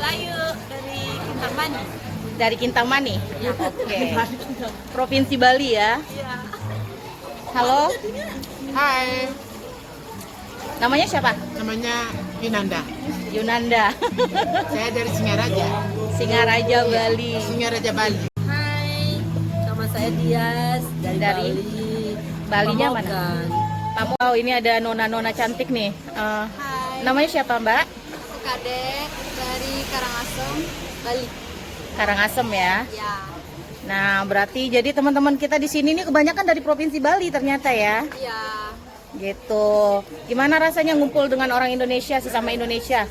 Bayu dari Kintamani. Dari Kintamani? Oke. Provinsi Bali ya? Iya. Halo, Hai, namanya siapa? namanya Yunanda. Yunanda. Saya dari Singaraja, Singaraja, Bali. Singaraja Bali. Hai, nama saya Dias dari Dari Bali. Balinya mana? Pamogan. Wow, ini ada nona-nona cantik nih. Hai, Namanya siapa, Mbak? Kadek dari Karangasem, Bali. Karangasem ya. Ya, Nah, berarti jadi teman-teman kita di sini nih kebanyakan dari Provinsi Bali ternyata ya. ya, Gitu. Gimana rasanya ngumpul dengan orang Indonesia, sesama Indonesia?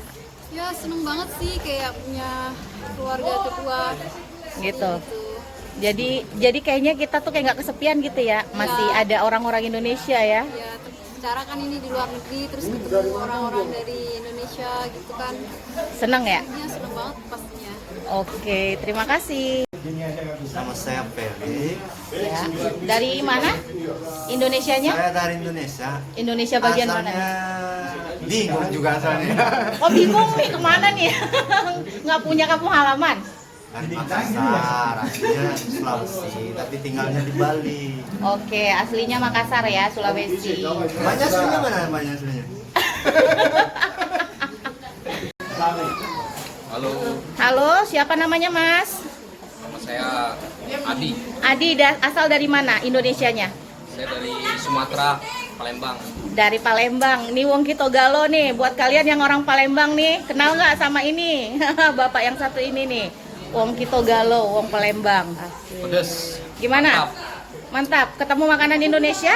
ya seneng banget sih kayak punya keluarga kedua. Gitu. Jadi kayaknya kita tuh kayak nggak kesepian gitu ya. Masih ada orang-orang Indonesia ya. Ya, secara kan ini di luar negeri terus ketemu orang-orang dari Indonesia gitu kan. Seneng ya? Ya seneng banget pastinya. Oke, terima kasih. Nama saya Ferry. Ya. Dari mana? Indonesianya? Saya dari Indonesia. Indonesia bagian mana? Asalnya bingung juga asalnya. Oh bingung nih kemana nih? Nggak punya kampung halaman? Dari Makassar, aslinya Sulawesi, tapi tinggalnya di Bali. Oke, aslinya Makassar ya, Sulawesi. Banyak aslinya mana? Banyak aslinya. Halo, Halo, siapa namanya Mas? nama saya Adi. Adi, asal dari mana Indonesianya? Saya dari Sumatera, Palembang. Dari Palembang. Nih Wong Kito Galo nih, buat kalian yang orang Palembang nih, kenal nggak sama ini? Bapak yang satu ini nih, Wong Kito Galo, Wong Palembang. Pedes. Gimana? Mantap. Ketemu makanan Indonesia?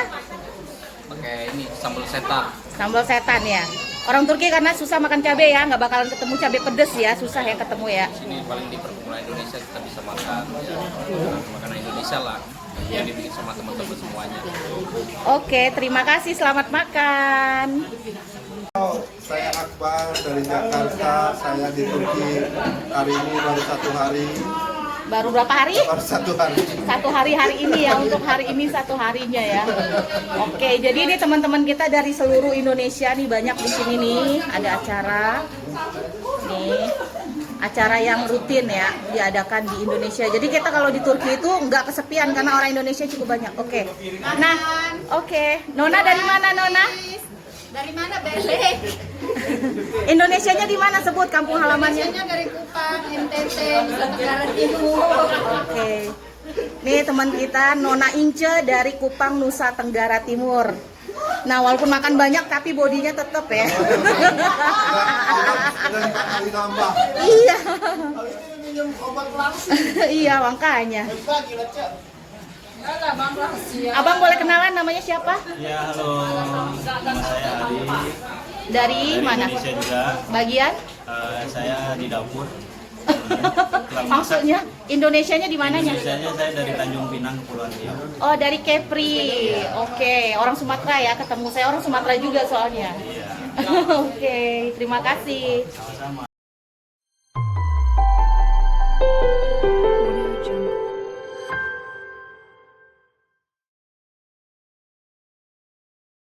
Pakai ini sambal setan. Sambal setan ya. Orang Turki karena susah makan cabai ya, nggak bakalan ketemu cabai pedes ya, susah ya ketemu ya. Sini paling di perkumpulan Indonesia kita bisa makan ya, makanan Indonesia lah. Yang dibikin sama teman-teman semuanya. Oke, terima kasih. Selamat makan. Saya Akbar dari Jakarta, saya di Turki hari ini baru 1 hari. Baru berapa hari? Baru 1 hari. Satu hari ini ya, untuk hari ini satu harinya ya. Oke, jadi ini teman-teman kita dari seluruh Indonesia nih, banyak di sini nih, ada acara nih, acara yang rutin ya diadakan di Indonesia. Jadi kita kalau di Turki itu nggak kesepian karena orang Indonesia cukup banyak. Oke. Nah, oke. Nona dari mana Nona? Dari mana Bele? Indonesianya di mana, sebut kampung halamannya? Dari Kupang, NTT, Nusa Tenggara Timur. Oke. Nih teman kita Nona Ince dari Kupang, Nusa Tenggara Timur. Nah, walaupun makan banyak tapi bodinya tetap ya. Ditambah. Iya. Iya, makanya. Abang boleh kenalan namanya siapa? Ya, halo. Nama saya Adi. Dari mana? Indonesia juga. Bagian? Saya di dapur. Maksudnya Indonesianya di mananya? Indonesia saya dari Tanjung Pinang, Kepulauan Riau. Oh, dari Kepri. Oke, orang Sumatera ya, ketemu saya orang Sumatera juga soalnya. Iya. Oke, terima kasih. Sama-sama.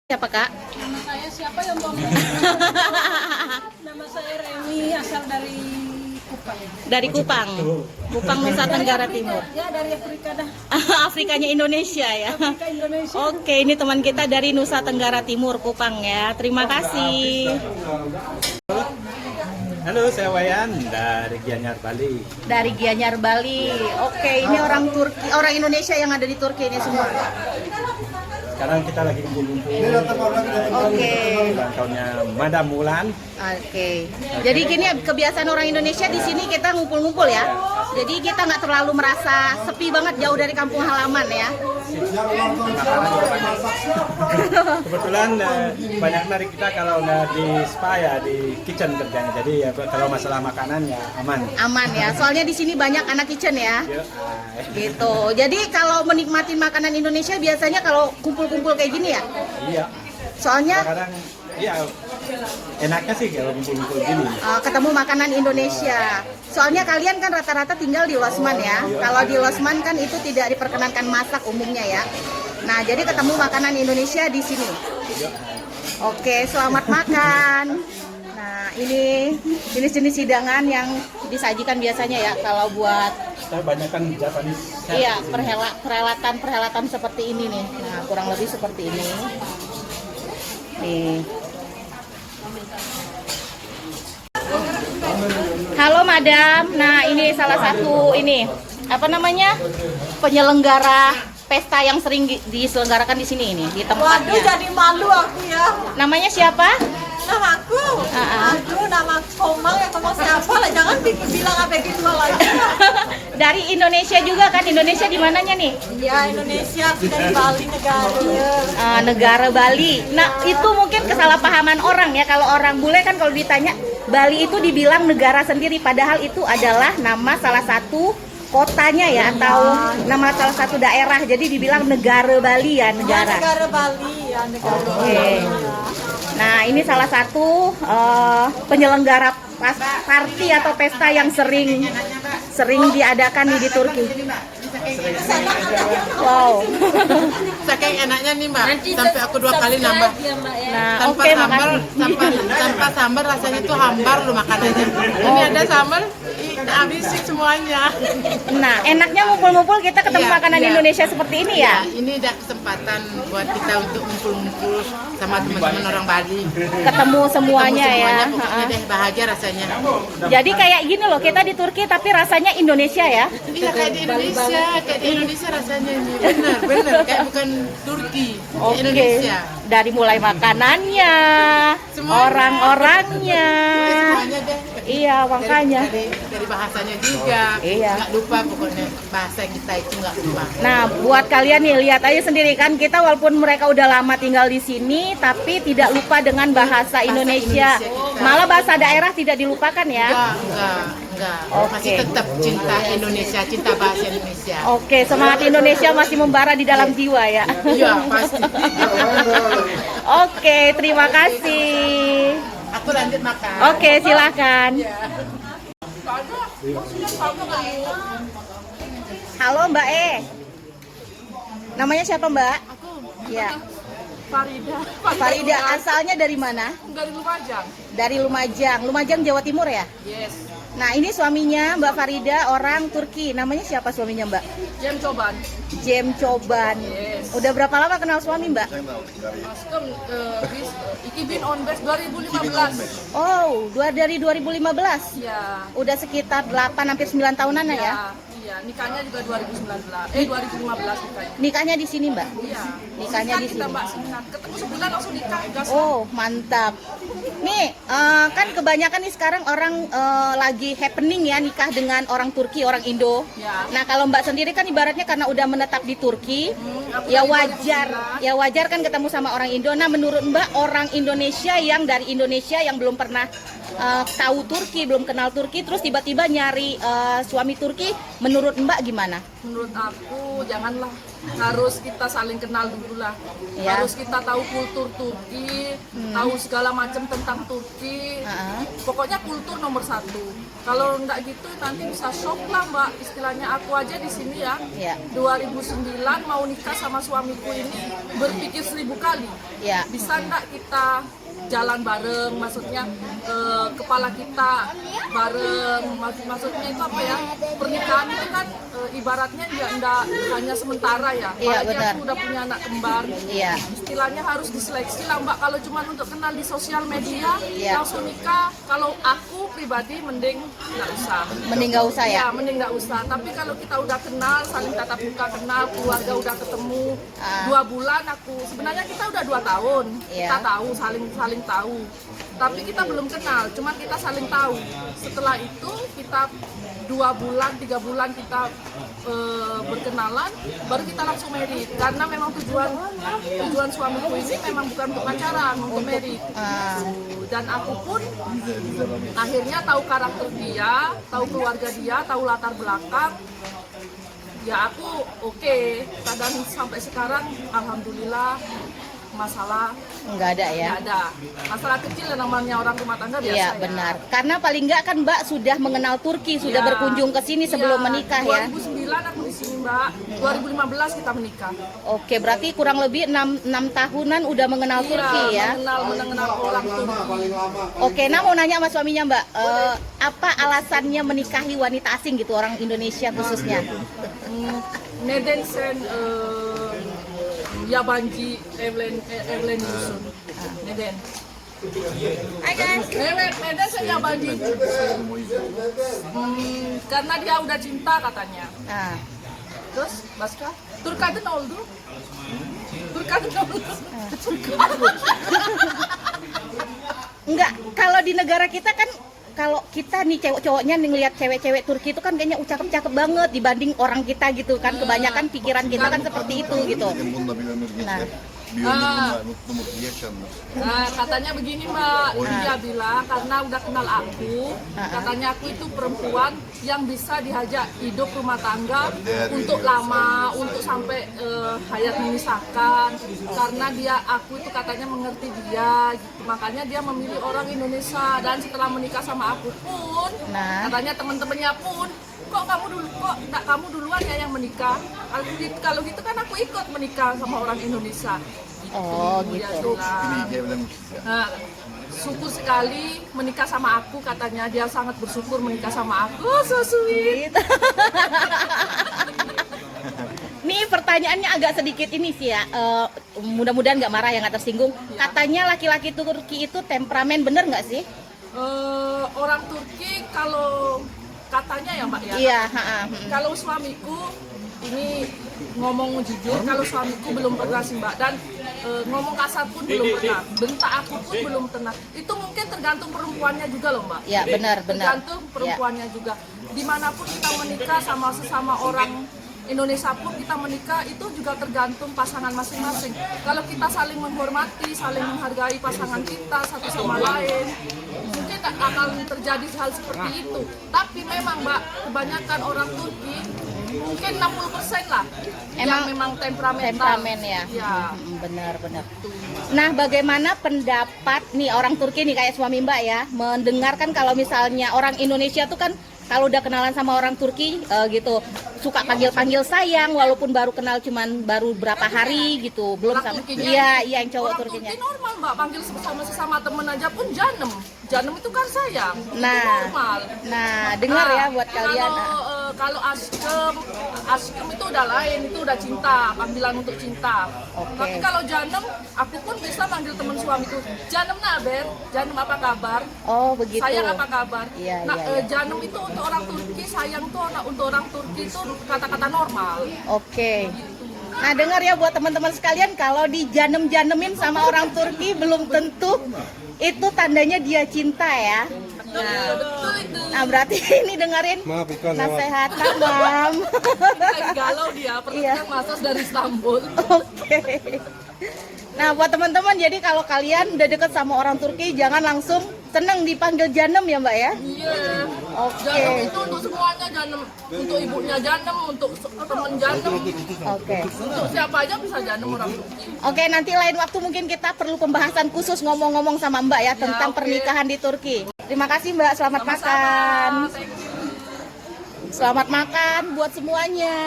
Siapa Kak? Nama saya siapa yang mau? Nama saya Remi, asal dari Kupang. Dari Kupang. Kupang Nusa Tenggara Timur. Ya dari Afrika dah. Afrikanya Indonesia ya. Afrika Indonesia. Oke, ini teman kita dari Nusa Tenggara Timur, Kupang ya. Terima kasih. Halo, saya Wayan dari Gianyar, Bali. Dari Gianyar, Bali. Oke, ini orang Turki, orang Indonesia yang ada di Turki ini semua. Sekarang kita lagi kumpul-kumpul. Oke. Ulang tahunnya Madam Mulan. Oke. Jadi gini kebiasaan orang Indonesia di sini kita ngumpul-ngumpul ya. Jadi kita nggak terlalu merasa sepi banget jauh dari kampung halaman ya. Kebetulan banyak dari kita kalau udah di spa ya di kitchen kerjanya. Jadi ya kalau masalah makanan ya aman. Aman ya. Soalnya di sini banyak anak kitchen ya. Yuk, Gitu. Jadi kalau menikmati makanan Indonesia biasanya kalau kumpul-kumpul kayak gini ya. Iya. Soalnya Kadang iya enaknya sih kalau kumpul-kumpul gini. ketemu makanan Indonesia. Soalnya kalian kan rata-rata tinggal di Losman ya. Kalau di Losman kan itu tidak diperkenankan masak umumnya ya. Nah, jadi ketemu makanan Indonesia di sini. Oke, selamat makan. Nah, Nah, ini jenis-jenis hidangan yang disajikan biasanya ya kalau buat Kita banyakkan Japanese. iya, perhelatan seperti ini nih. Nah, kurang lebih seperti ini. Nih. Halo Madam. Nah, ini salah satu ini apa namanya? Penyelenggara pesta yang sering diselenggarakan di sini ini, di tempatnya. Waduh, jadi malu aku ya. Namanya siapa? Namaku. Aduh, nama Komang ya, Komang siapa lah? Jangan bilang ABG 2 lagi. Dari Indonesia juga kan? Indonesia di mananya nih? Iya, Indonesia, aku dari Bali negara. Negara Bali. Nah, itu mungkin kesalahpahaman orang ya. Kalau orang bule kan kalau ditanya Bali itu dibilang negara sendiri, padahal itu adalah nama salah satu kotanya ya, atau nama salah satu daerah. Jadi dibilang negara Bali ya, negara. Negara Bali ya, negara Oke. Bali. Nah, ini salah satu penyelenggara party atau pesta yang sering diadakan nih di Turki. Wow. Saking enaknya nih Mbak, sampai aku 2 kali nambah. Nah, Tanpa oke, sambal, makasih. tanpa sambal rasanya tuh hambar loh makanannya. Ini ada sambal, habisin semuanya. Nah, enaknya ngumpul-ngumpul kita ketemu Iya, makanan iya. Indonesia seperti ini ya. Ini ada kesempatan buat kita untuk ngumpul-ngumpul sama teman-teman orang Bali. Ketemu semuanya Ketemu ya. semuanya, pokoknya deh bahagia rasanya. Jadi kayak gini loh, kita di Turki tapi rasanya Indonesia ya. Iya kayak di Indonesia rasanya ini. Bener kayak bukan Turki, kayak Oke. Indonesia. Dari mulai makanannya, Semuanya. orang-orangnya. Semuanya deh. Iya, makanya. Dari bahasanya juga. Iya. Nggak lupa pokoknya bahasa kita itu nggak lupa. Nah, buat kalian nih lihat aja sendiri kan, kita walaupun mereka udah lama tinggal di sini tapi tidak lupa dengan bahasa Indonesia. Indonesia kita. Malah bahasa daerah tidak dilupakan ya. Enggak. Oke. Masih tetap cinta Indonesia, cinta bahasa Indonesia. Oke, semangat Indonesia masih membara di dalam jiwa ya. Iya, pasti. Oke, terima kasih. Aku lanjut makan. Oke, silakan. Halo Mbak E. Namanya siapa Mbak? Aku Ya. Farida. Farida, asalnya dari mana? Dari Lumajang. Dari Lumajang. Lumajang Jawa Timur ya? Yes. Nah, ini suaminya Mbak Farida orang Turki. Namanya siapa suaminya Mbak? Jam coban. Jem Coban. Yes. Udah berapa lama kenal suami Mbak? Maskem Iki bin on base 2015. Oh, dari 2015. Ya. Udah sekitar 8 hampir 9 tahunan ya? Iya, iya, nikahnya juga 2015 nikahnya. Nikahnya di sini Mbak? Iya. Nikahnya di Kita sini. Mbak singkat. Ketemu sebulan langsung nikah. Gas. Oh, mantap. Nih, kan kebanyakan nih sekarang orang lagi happening ya nikah dengan orang Turki, orang Indo. Ya. Nah, kalau Mbak sendiri kan ibaratnya karena udah menetap di Turki, aku ya dari wajar, 2009. ya wajar kan ketemu sama orang Indo. Nah, menurut Mbak orang Indonesia yang dari Indonesia yang belum pernah tahu Turki, belum kenal Turki, terus tiba-tiba nyari suami Turki, menurut Mbak gimana? Menurut aku janganlah, harus kita saling kenal dulu lah. Ya. Harus kita tahu kultur Turki, tahu segala macam tentang Turki. Pokoknya kultur nomor 1. Kalau nggak gitu nanti bisa shock lah Mbak. Istilahnya aku aja di sini ya. Ya. 2009 mau nikah sama suamiku ini berpikir 1000 kali. Ya. Bisa nggak kita jalan bareng, maksudnya kepala kita bareng, maksudnya itu apa ya, pernikahan itu kan ibaratnya enggak hanya sementara ya. Iya, Apalagi benar. aku udah punya anak kembar, Iya. istilahnya harus diseleksi lah Mbak. Kalau cuma untuk kenal di sosial media Iya. langsung nikah, kalau aku pribadi mending nggak usah. Mending nggak usah ya? Ya, mending nggak usah. Tapi kalau kita udah kenal, saling tatap muka kenal, keluarga udah ketemu, 2 bulan aku, sebenarnya kita udah 2 tahun, Iya. kita tahu, saling tahu. Tapi kita belum kenal, cuman kita saling tahu. Setelah itu kita 2 bulan, 3 bulan kita berkenalan, baru kita langsung married. Karena memang tujuan suamiku ini memang bukan untuk pacaran, untuk married. Dan aku pun akhirnya tahu karakter dia, tahu keluarga dia, tahu latar belakang. Ya aku oke. Dan sampai sekarang alhamdulillah masalah Nggak ada ya? nggak ada. Masalah kecil yang namanya orang rumah tangga biasa Iya ya. benar. Karena paling nggak kan Mbak sudah mengenal Turki, sudah Iya. berkunjung ke sini sebelum Iya, menikah ya. 2009 aku di sini Mbak. 2015 kita menikah. Oke, berarti kurang lebih 6 tahunan udah mengenal Turki ya. Mengenal orang Turki. Oke, nah mau nanya sama suaminya Mbak, apa alasannya menikahi wanita asing gitu, orang Indonesia khususnya? Neden sen yabancı evleniyorsun. Neden? Hai guys. Neden sen yabancı? Karena dia udah cinta katanya. Nah, Terus, başka? Türk kadın oldu. Türk kadın oldu. enggak, kalau di negara kita kan, kalau kita nih cowoknya nih ngelihat cewek-cewek Turki itu kan kayaknya cakep-cakep banget dibanding orang kita gitu kan, kebanyakan pikiran kita kan seperti itu gitu. Nah, Nah, katanya begini Mbak, dia bilang karena udah kenal aku, katanya aku itu perempuan yang bisa diajak hidup rumah tangga untuk lama, untuk sampai hayat memisahkan. Karena aku itu katanya mengerti dia, gitu. Makanya dia memilih orang Indonesia. Dan setelah menikah sama aku pun, katanya teman-temannya pun, kok kamu duluan ya yang menikah? Kalau gitu kan aku ikut menikah sama orang Indonesia. oh Dia gitu. bilang, nah, syukur sekali menikah sama aku, katanya dia sangat bersyukur menikah sama aku. So sweet. Nih pertanyaannya agak sedikit ini sih ya, mudah-mudahan nggak marah ya, nggak tersinggung. Katanya laki-laki Turki itu temperamen, bener nggak sih? Orang Turki kalau katanya ya Mbak ya, Iya. kalau suamiku ini ngomong jujur, kalau suamiku belum pernah sih Mbak, dan ngomong kasar pun belum pernah, bentak aku pun belum pernah. Itu mungkin tergantung perempuannya juga loh Mbak. Ya benar. Tergantung perempuannya juga. Dimanapun kita menikah sama sesama orang Indonesia pun kita menikah, itu juga tergantung pasangan masing-masing. Kalau kita saling menghormati, saling menghargai pasangan kita satu sama lain, mungkin tak akan terjadi hal seperti itu. Tapi memang Mbak, kebanyakan orang Turki mungkin 60% lah yang memang temperamental. Temperamen ya. Ya. Benar. Nah, bagaimana pendapat nih orang Turki nih kayak suami Mbak ya, mendengarkan kalau misalnya orang Indonesia tuh kan kalau udah kenalan sama orang Turki gitu suka panggil sayang walaupun baru kenal cuman baru berapa hari gitu, belum Orang sama. Turkinya, Iya, yang cowok orang Turkinya. Turki normal Mbak, panggil sesama temen aja pun janem. Janem itu kan sayang. Itu Nah. normal. Nah, dengar ya buat kalian. Kalau askem itu udah lain, itu udah cinta, panggilan untuk cinta. Oke. Tapi kalau janem, aku pun bisa manggil teman suamiku, janem naber, janem apa kabar? Oh, begitu. Sayang apa kabar? Iya, Nah, iya. janem itu untuk orang Turki, sayang tuh untuk orang Turki itu kata-kata normal. Oke. Nah, dengar ya buat teman-teman sekalian, kalau dijanem-janemin sama orang Turki belum tentu itu tandanya dia cinta ya. Betul itu. Nah, berarti ini dengerin nasihat Kak Mam. Lagi galau dia, Iya. perutnya masuk dari Istanbul. Oke. Nah, buat teman-teman, jadi kalau kalian udah deket sama orang Turki, jangan langsung seneng dipanggil janem ya Mbak ya. Iya. Oke. Janem itu untuk semuanya, janem untuk ibunya janem, untuk teman janem, Oke. untuk siapa aja bisa janem orang Turki. Oke, nanti lain waktu mungkin kita perlu pembahasan khusus ngomong-ngomong sama Mbak ya tentang oke. pernikahan di Turki. Terima kasih Mbak, selamat makan. Sama-sama. Thank you. Selamat makan buat semuanya.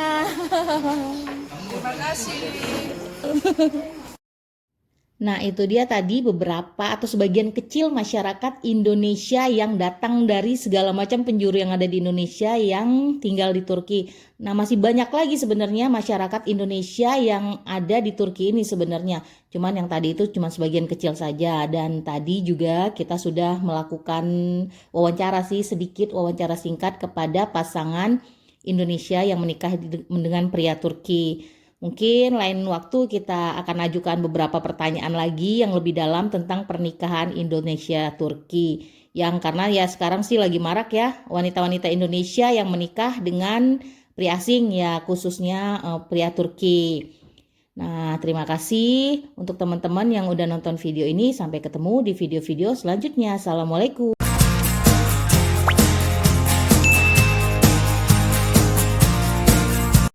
Terima kasih. Nah, itu dia tadi beberapa atau sebagian kecil masyarakat Indonesia yang datang dari segala macam penjuru yang ada di Indonesia yang tinggal di Turki. Nah, masih banyak lagi sebenarnya masyarakat Indonesia yang ada di Turki ini sebenarnya. Cuman yang tadi itu cuma sebagian kecil saja. Dan tadi juga kita sudah melakukan wawancara sedikit wawancara singkat kepada pasangan Indonesia yang menikah dengan pria Turki. Mungkin lain waktu kita akan ajukan beberapa pertanyaan lagi yang lebih dalam tentang pernikahan Indonesia-Turki. Yang karena ya sekarang sih lagi marak ya wanita-wanita Indonesia yang menikah dengan pria asing ya, khususnya pria Turki. Nah, terima kasih untuk teman-teman yang udah nonton video ini. Sampai ketemu di video-video selanjutnya. Assalamualaikum.